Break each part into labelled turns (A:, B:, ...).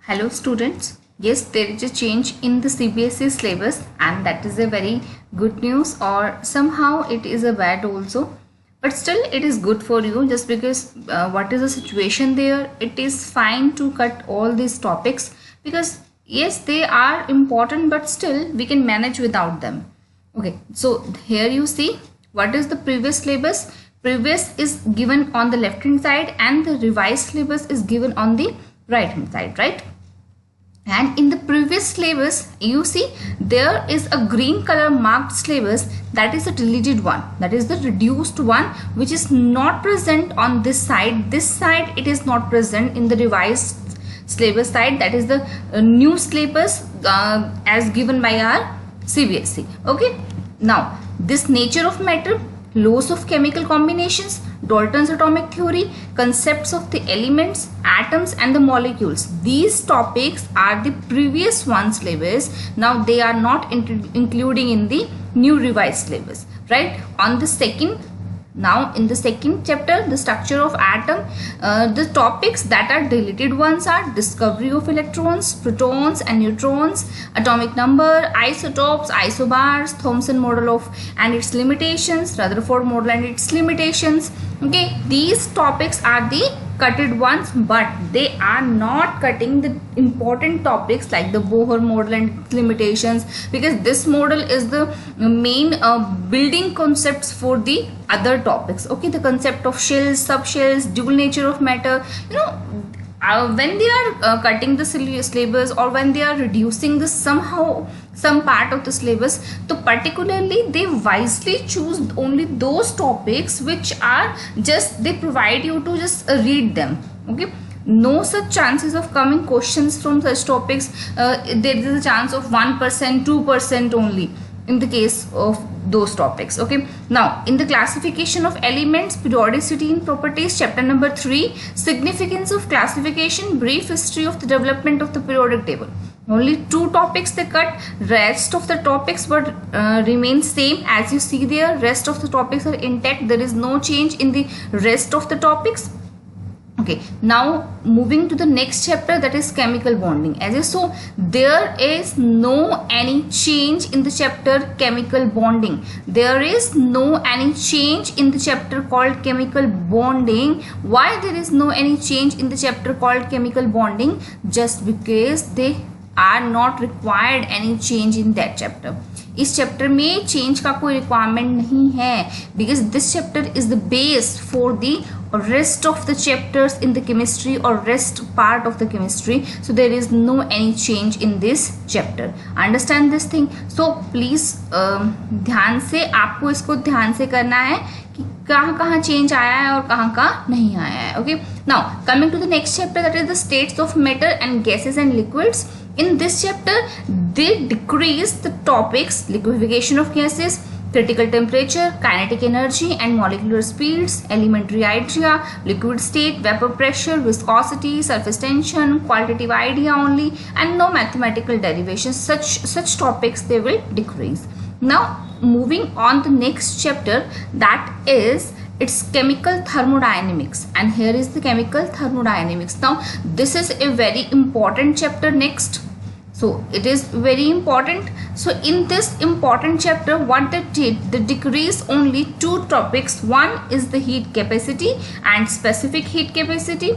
A: Hello students. Yes, there is a change in the CBSE syllabus and that is a very good news, or somehow it is a bad also. But still it is good for you, just because what is the situation there, it is fine to cut all these topics, because yes, they are important but still we can manage without them. Okay, so here you see what is the previous syllabus. Previous is given on the left hand side and the revised syllabus is given on the right hand side, right? And in the previous syllabus you see there is a green color marked syllabus, that is a deleted one, that is the reduced one, which is not present on this side. This side it is not present in the revised syllabus side, that is the new syllabus as given by our CBSE. Okay, now this nature of matter, laws of chemical combinations, Dalton's atomic theory, concepts of the elements, atoms and the molecules. These topics are the previous one syllabus. Now they are not including in the new revised syllabus, right? On the second, now in the second chapter, the structure of atom, the topics that are deleted ones are discovery of electrons, protons and neutrons, atomic number, isotopes, isobars, Thomson model of and its limitations, Rutherford model and its limitations. Okay, these topics are the cutted ones, but they are not cutting the important topics like the Bohr model and its limitations, because this model is the main building concepts for the other topics. Okay, the concept of shells, subshells, dual nature of matter, when they are cutting the syllabus or when they are reducing the somehow some part of the syllabus, so particularly they wisely choose only those topics which are just, they provide you to just read them. Okay, no such chances of coming questions from such topics. There is a chance of 1%, 2% only in the case of those topics. Okay, now in the classification of elements, periodicity and properties, chapter number 3, significance of classification, brief history of the development of the periodic table. Only 2 topics they cut, rest of the topics but remain same as you see there. Rest of the topics are intact, there is no change in the rest of the topics. Okay, now moving to the next chapter, that is chemical bonding. As you saw, there is no any change in the chapter chemical bonding. There is no any change in the chapter called chemical bonding. Why there is no any change in the chapter called chemical bonding? Just because they are not required any change in that chapter. इस chapter में change का कोई requirement नहीं है, because this chapter is the base for the rest of the chapters in the chemistry or rest part of the chemistry. So there is no any change in this chapter. Understand this thing? So please ध्यान से आपको इसको ध्यान से करना है कि कहाँ कहाँ चेंज आया है और कहाँ कहाँ नहीं आया है. Okay, now coming to the next chapter, that is the states of matter and gases and liquids. In this chapter, they decrease the topics liquefaction of gases, critical temperature, kinetic energy and molecular speeds, elementary idea, liquid state, vapor pressure, viscosity, surface tension, qualitative idea only, and no mathematical derivations. Such topics they will decrease. Now moving on the next chapter, that is its chemical thermodynamics, and here is the chemical thermodynamics. Now this is a very important chapter next, so it is very important. So in this important chapter, what they did, they decrease only 2 topics. One is the heat capacity and specific heat capacity,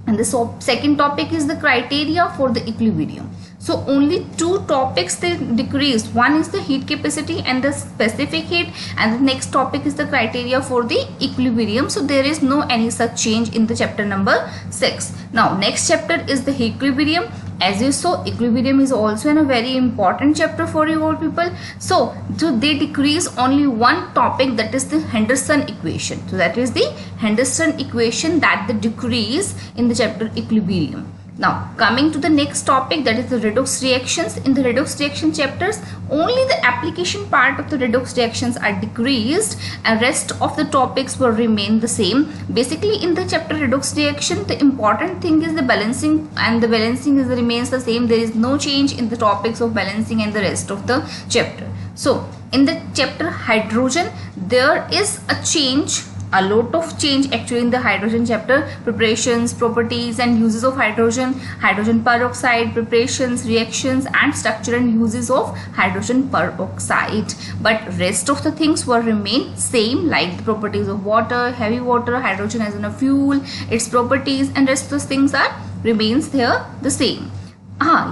A: and the second topic is the criteria for the equilibrium. So only 2 topics they decreased. One is the heat capacity and the specific heat, and the next topic is the criteria for the equilibrium. So there is no any such change in the chapter number 6. Now next chapter is the equilibrium. As you saw, equilibrium is also a very important chapter for you all people. So they decrease only 1 topic, that is the Henderson equation. So that is the Henderson equation that they decrease in the chapter equilibrium. Now coming to the next topic, that is the redox reactions. In the redox reaction chapters, only the application part of the redox reactions are decreased and rest of the topics will remain the same. Basically in the chapter redox reaction, the important thing is the balancing, and the balancing remains the same. There is no change in the topics of balancing and the rest of the chapter. So in the chapter hydrogen, there is a change a lot of change actually in the hydrogen chapter. Preparations, properties and uses of hydrogen, hydrogen peroxide, preparations, reactions and structure and uses of hydrogen peroxide. But rest of the things will remain same, like the properties of water, heavy water, hydrogen as in a fuel, its properties, and rest of those things are remains here the same.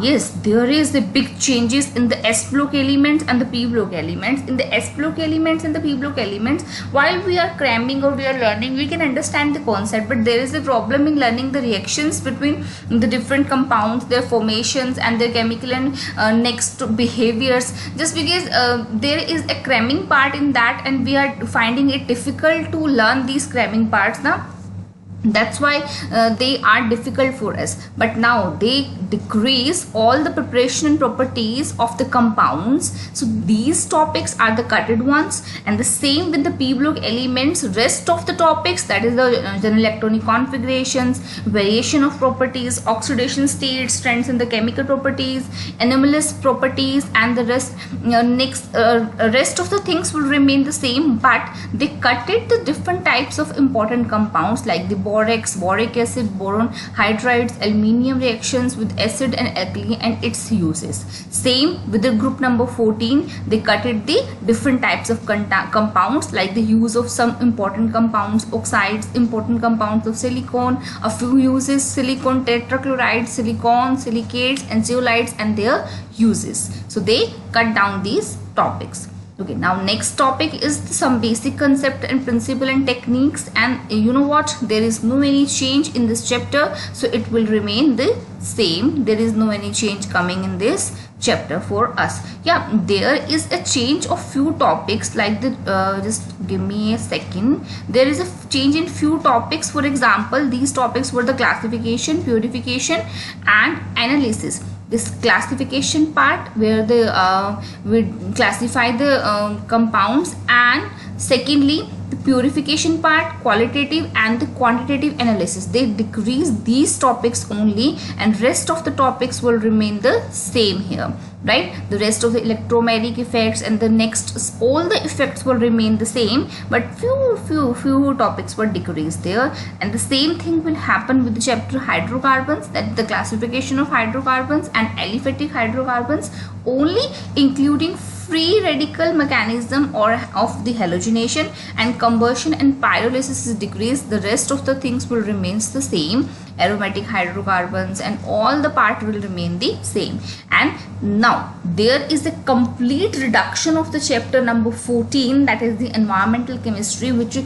A: Yes, there is the big changes in the S block elements and the P block elements. In the S block elements and the P block elements, while we are cramming or we are learning, we can understand the concept, but there is a problem in learning the reactions between the different compounds, their formations and their chemical and next behaviors, just because there is a cramming part in that and we are finding it difficult to learn these cramming parts now. That's why they are difficult for us, but now they decrease all the preparation and properties of the compounds. So these topics are the cutted ones, and the same with the P block elements. Rest of the topics, that is the general electronic configurations, variation of properties, oxidation states, strengths in the chemical properties, anomalous properties, and the rest rest of the things will remain the same, but they cut it the different types of important compounds like the borax, boric acid, boron hydrides, aluminium reactions with acid and alkali and its uses. Same with the group number 14, they cut it the different types of compounds like the use of some important compounds, oxides, important compounds of silicon, a few uses, silicon tetrachloride, silicon, silicates and zeolites and their uses. So they cut down these topics. Okay, now next topic is some basic concept and principle and techniques, and you know what, there is no any change in this chapter, so it will remain the same. There is no any change coming in this chapter for us. Yeah, there is a change of few topics like the just give me a second. There is a change in few topics. For example, these topics were the classification, purification and analysis. This classification part where the we classify the compounds, and secondly the purification part, qualitative and the quantitative analysis. They decrease these topics only, and rest of the topics will remain the same here, right? The rest of the electromagnetic effects and the next all the effects will remain the same, but few topics were decreased there. And the same thing will happen with the chapter hydrocarbons, that the classification of hydrocarbons and aliphatic hydrocarbons, only including free radical mechanism or of the halogenation and combustion and pyrolysis is decreased. The rest of the things will remains the same. Aromatic hydrocarbons and all the part will remain the same. And now there is a complete reduction of the chapter number 14, that is the environmental chemistry, which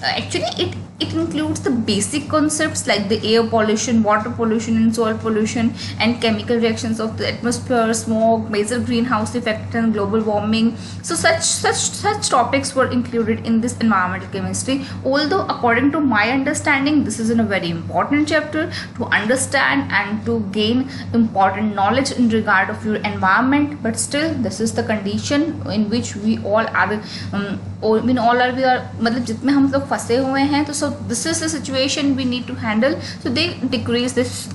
A: actually it includes the basic concepts like the air pollution, water pollution and soil pollution and chemical reactions of the atmosphere, smoke, major greenhouse effect and global warming. So such topics were included in this environmental chemistry. Although according to my understanding, this is a very important chapter to understand and to gain important knowledge in regard of your environment, but still this is the condition in which we all are we are मतलब जितने हम लोग फंसे हुए हैं, तो so this is the situation we need to handle. So they decrease this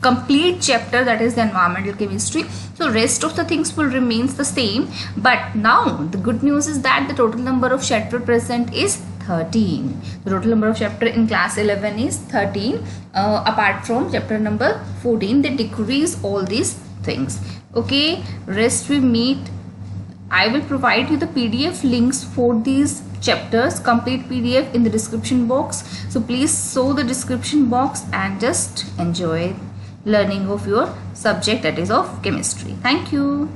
A: complete chapter, that is the environmental chemistry. So rest of the things will remains the same, but now the good news is that the total number of chapter present is 13. The total number of chapter in class 11 is 13. Apart from chapter number 14, they decrease all these things. Okay, rest we meet. I will provide you the PDF links for these chapters, complete PDF in the description box. So please show the description box and just enjoy learning of your subject, that is of chemistry. Thank you.